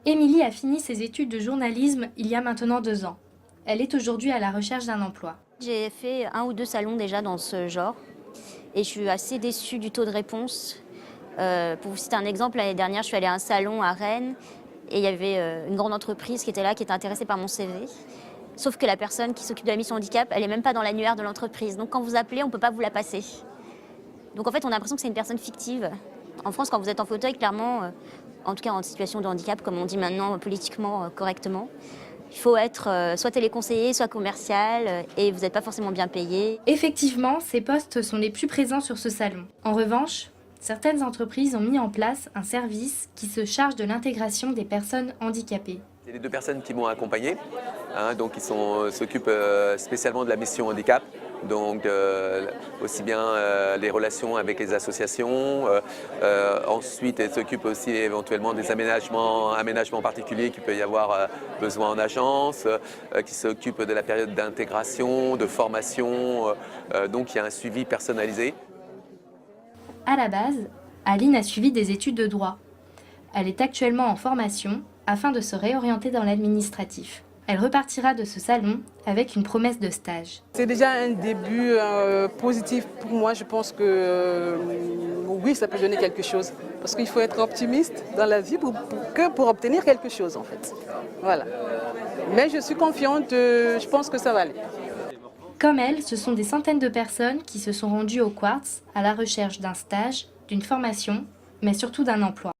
Émilie a fini ses études de journalisme il y a maintenant 2 ans. Elle est aujourd'hui à la recherche d'un emploi. J'ai fait 1 ou 2 salons déjà dans ce genre et je suis assez déçue du taux de réponse. Pour vous citer un exemple, l'année dernière, je suis allée à un salon à Rennes et il y avait une grande entreprise qui était là, qui était intéressée par mon CV. Sauf que la personne qui s'occupe de la mission handicap, elle n'est même pas dans l'annuaire de l'entreprise. Donc quand vous appelez, on ne peut pas vous la passer. Donc en fait, on a l'impression que c'est une personne fictive. En France, quand vous êtes en fauteuil, clairement, en tout cas en situation de handicap, comme on dit maintenant politiquement correctement, il faut être soit téléconseiller, soit commercial, et vous n'êtes pas forcément bien payé. Effectivement, ces postes sont les plus présents sur ce salon. En revanche, certaines entreprises ont mis en place un service qui se charge de l'intégration des personnes handicapées. C'est les 2 personnes qui m'ont accompagné, donc ils s'occupent spécialement de la mission handicap, donc aussi bien les relations avec les associations, ensuite elles s'occupent aussi éventuellement des aménagements particuliers qu'il peut y avoir besoin en agence, qui s'occupent de la période d'intégration, de formation, donc il y a un suivi personnalisé. À la base, Aline a suivi des études de droit. Elle est actuellement en formation afin de se réorienter dans l'administratif. Elle repartira de ce salon avec une promesse de stage. C'est déjà un début positif pour moi. Je pense que oui, ça peut donner quelque chose. Parce qu'il faut être optimiste dans la vie pour obtenir quelque chose en fait. Voilà. Mais je suis confiante, je pense que ça va aller. Comme elle, ce sont des centaines de personnes qui se sont rendues au Quartz à la recherche d'un stage, d'une formation, mais surtout d'un emploi.